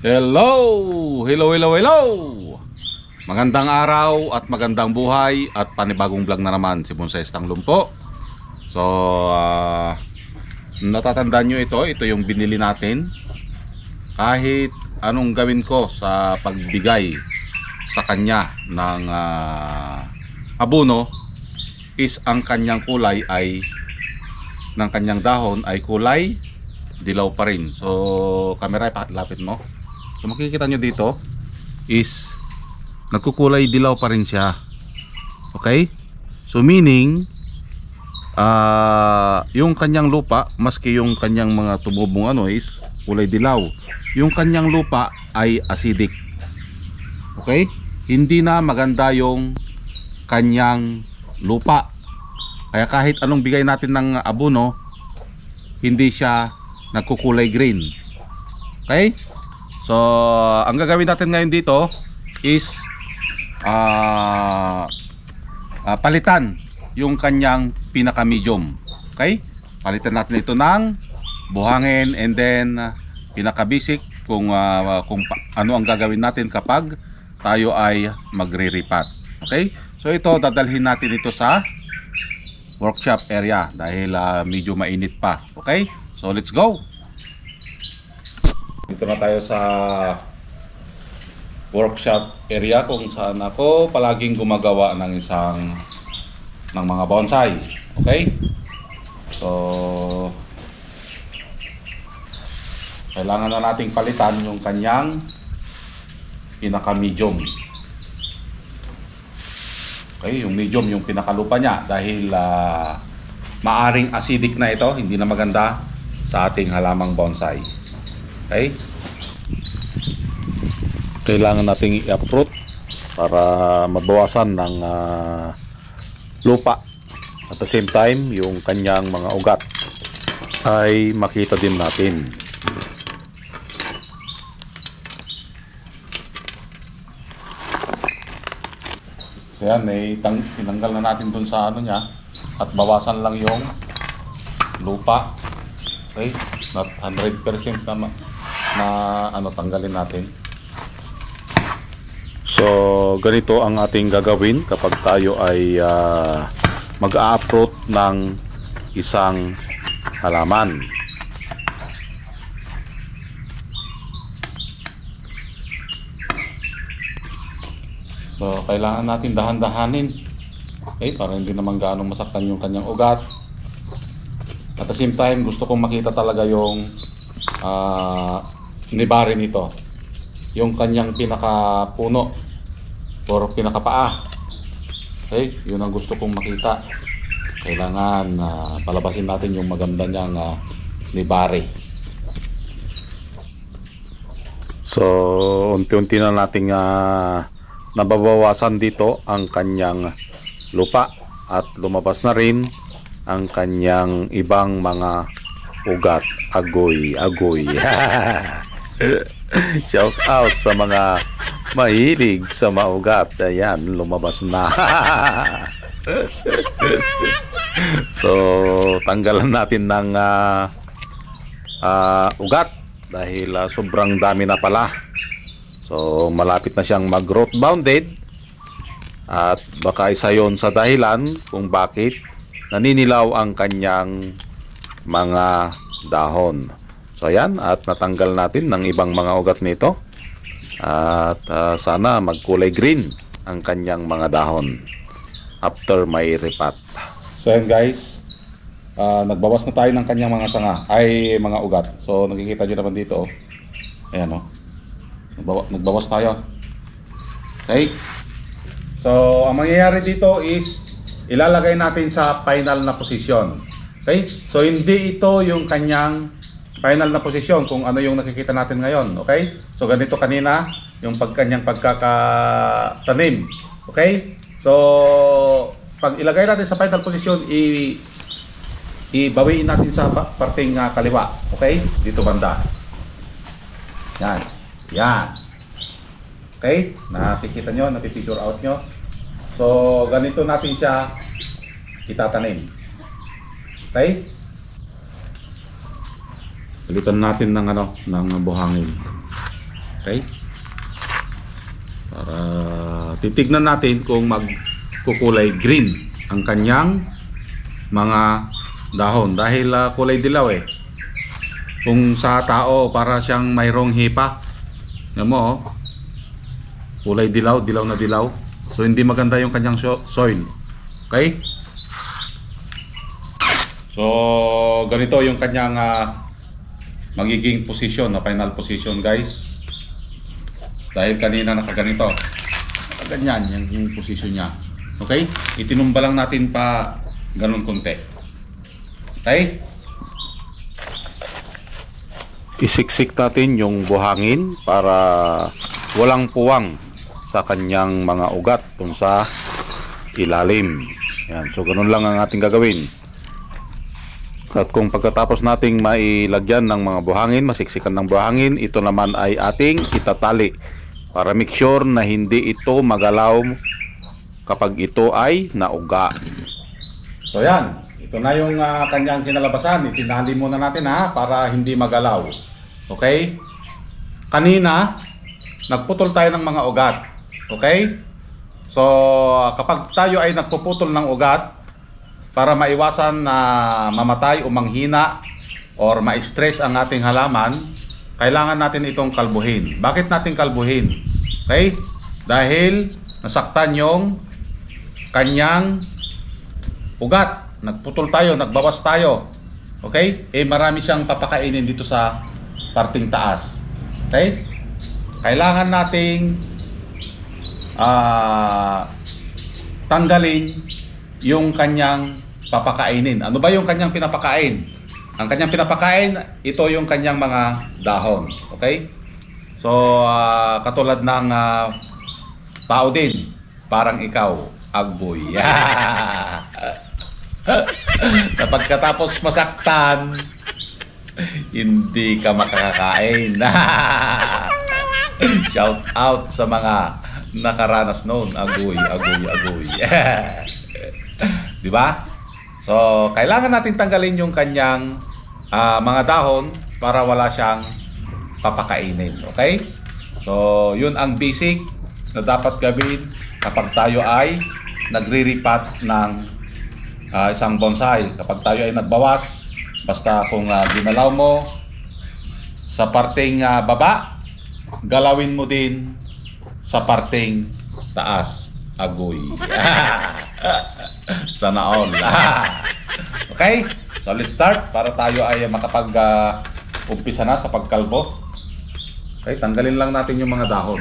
Hello! Hello, hello, hello! Magandang araw at magandang buhay at panibagong vlog na naman si Bonsai Stang Lumpo. So, natatandaan nyo ito yung binili natin. Kahit anong gawin ko sa pagbigay sa kanya ng abono is ang kanyang kulay ay ng kanyang dahon ay kulay dilaw pa rin. So, camera lapit mo. So makikita nyo dito is nagkukulay dilaw pa rin siya. Okay? So meaning yung kanyang lupa, maski yung kanyang mga tumubong is kulay dilaw, yung kanyang lupa ay acidic. Okay? Hindi na maganda yung kanyang lupa. Kaya kahit anong bigay natin ng abono, hindi siya nagkukulay green. Okay? So, ang gagawin natin ngayon dito is palitan yung kanyang pinaka-medium. Okay? Palitan natin ito ng buhangin and then pinaka-basic kung ano ang gagawin natin kapag tayo ay magre-repat. Okay? So, ito dadalhin natin ito sa workshop area dahil medyo mainit pa. Okay? So, let's go! Dito na tayo sa workshop area kung saan ako palaging gumagawa ng mga bonsai. Okay? So, kailangan na nating palitan yung kanyang pinaka-medium. Okay, yung medium, yung pinakalupa niya dahil maaring acidic na ito, hindi na maganda sa ating halamang bonsai. Okay? Kailangan nating i-uproot para mabawasan ng lupa. At the same time, yung kanyang mga ugat ay makita din natin. So yan, tinanggal na natin dun sa ano niya at bawasan lang yung lupa. Okay? Not 100% na tanggalin natin. So ganito ang ating gagawin kapag tayo ay mag-a-uproot ng isang halaman. So kailangan natin dahan-dahanin, okay, para hindi naman gaano masaktan yung kanyang ugat. At the same time, gusto kong makita talaga yung nibari nito, yung kanyang pinakapuno or pinakapaa. Okay, yun ang gusto kong makita. Kailangan palabasin natin yung maganda niyang nibari. So unti-unti na nating nababawasan dito ang kanyang lupa at lumabas na rin ang kanyang ibang mga ugat. Agoy. Shout out sa mga mahilig sa maugat. Ayan, lumabas na. So tanggalan natin ng ugat dahil sobrang dami na pala. So malapit na siyang mag-growth bounded at baka isa yon sa dahilan kung bakit naninilaw ang kanyang mga dahon. So ayan, at natanggal natin ng ibang mga ugat nito at sana magkulay green ang kanyang mga dahon after may repat. So ayan guys, nagbawas na tayo ng kanyang mga sanga ay mga ugat. So nakikita nyo naman dito, ayan nagbawas tayo. Okay, so ang mangyayari dito is ilalagay natin sa final na posisyon. Okay? So hindi ito yung kanyang final na posisyon kung ano yung nakikita natin ngayon. Okay? So ganito kanina yung kanyang pagkakatanim. Okay? So pag ilagay natin sa final posisyon, ibawiin natin sa parting kaliwa. Okay? Dito banda. Yan. Yan. Okay? Nakikita nyo, napipicture out nyo. So ganito natin siya itatanim. Okay? Palitan natin ng buhangin. Okay? Para titignan natin kung magkukulay green ang kanyang mga dahon. Dahil kulay dilaw eh. Kung sa tao para siyang mayroong hipa. Yan mo oh. Kulay dilaw, dilaw na dilaw. So hindi maganda yung kanyang soil. Okay? So ganito yung kanyang magiging position, na final position guys. Dahil kanina nakaganito. Nakaganyan yung position niya. Okay? Itinumba lang natin pa ganun konti. Okay? Isiksik natin yung buhangin para walang puwang sa kanyang mga ugat dun sa ilalim. Yan. So ganun lang ang ating gagawin. At kung pagkatapos nating mailagyan ng mga buhangin, masiksikan ng buhangin, ito naman ay ating itatali para make sure na hindi ito magalaw kapag ito ay nauga. So yan, ito na yung kanyang kinalabasan. Itinali muna natin para hindi magalaw. Okay? Kanina nagputol tayo ng mga ugat. Okay? So kapag tayo ay nagpuputol ng ugat, para maiwasan na mamatay o manghina or ma-stress ang ating halaman, kailangan natin itong kalbuhin. Bakit natin kalbuhin? Okay? Dahil nasaktan yung kanyang ugat. Nagputol tayo, nagbawas tayo. Okay? Marami siyang papakainin dito sa parting taas. Okay? Kailangan nating tanggalin yung kanyang papakainin. Ano ba yung kanyang pinapakain? Ang kanyang pinapakain, ito yung kanyang mga dahon. Okay? So, katulad ng tao din, parang ikaw, agboy. Kapag katapos masaktan, hindi ka makakakain. Shout out sa mga nakaranas noon. Agoy, agoy, agoy. Diba? So, kailangan natin tanggalin yung kanyang mga dahon para wala siyang papakainin. Okay? So, yun ang basic na dapat gawin kapag tayo ay nagre-repat ng isang bonsai. Kapag tayo ay nagbawas, basta kung ginalaw mo sa parteng baba, galawin mo din sa parteng taas. Agoy. Sana all. Okay? So let's start para tayo ay makapag-umpisa na sa pagkalbo. Okay, tanggalin lang natin yung mga dahon.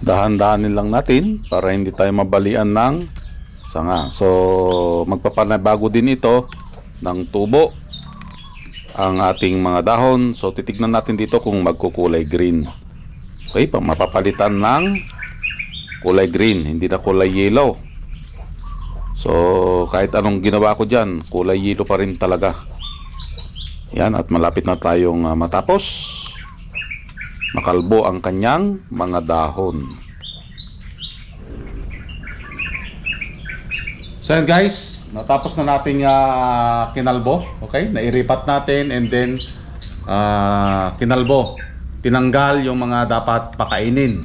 Dahan-dahanin lang natin para hindi tayo mabalian ng sanga. So magpapanabago din ito ng tubo ang ating mga dahon. So titignan natin dito kung magkukulay green. Okay, mapapalitan ng kulay green, hindi na kulay yellow. So kahit anong ginawa ko dyan, kulay yellow pa rin talaga. Yan, at malapit na tayong matapos makalbo ang kanyang mga dahon. So yan guys, natapos na nating kinalbo. Okay, nairipat natin and then kinalbo. Tinanggal yung mga dapat pakainin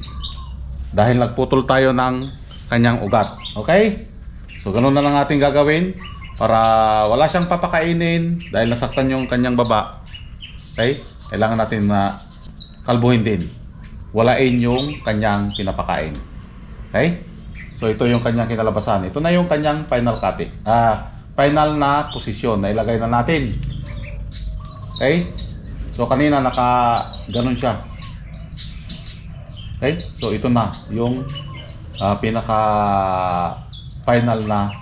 dahil nagputol tayo ng kanyang ugat. Okay? So ganun na lang ating gagawin para wala siyang papakainin dahil nasaktan yung kanyang baba. Okay? Kailangan natin na kalbuhin din. Walain yung kanyang pinapakain. Okay? So ito yung kanyang kinalabasan. Ito na yung kanyang final cutting. Final na posisyon na ilagay na natin. Okay? So kanina ganun siya. Okay? So ito na yung pinaka final na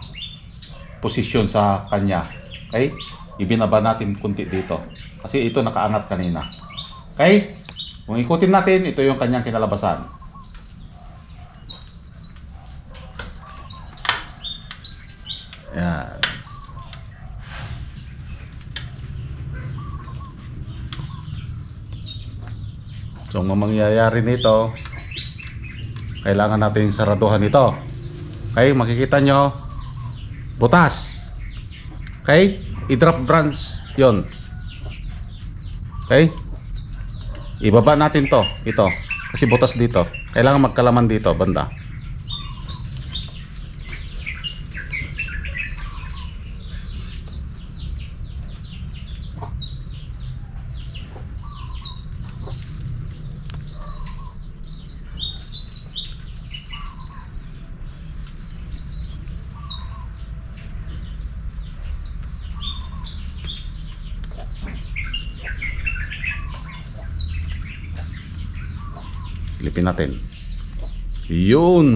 posisyon sa kanya. Okay? Ibinaba natin kunti dito. Kasi ito nakaangat kanina. Okay? Kung ikutin natin, ito yung kanyang kinalabasan. Yan. So ang mangyayari nito, kailangan natin saraduhan ito. Okay, makikita nyo butas. Okay, i-drop branch yon. Okay? Ibaba natin to. Ito. Kasi butas dito. Kailangan magkalaman dito, banda. Silipin natin. Yun.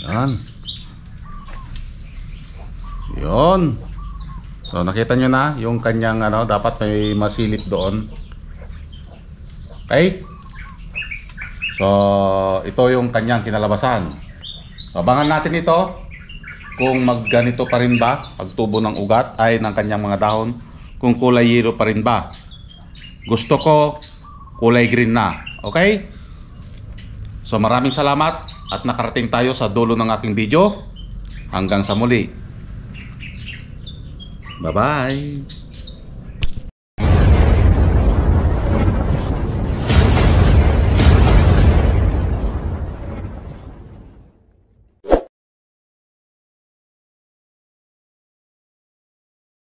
Yan. Yun. So nakita nyo na yung kanyang ano, dapat may masilip doon. Okay? So, ito yung kanyang kinalabasan. Abangan natin ito kung magganito pa rin ba pagtubo ng ugat ay ng kanyang mga dahon, kung kulay yellow pa rin ba. Gusto ko kulay green na. Okay? So, maraming salamat at nakarating tayo sa dulo ng aking video. Hanggang sa muli. Bye-bye.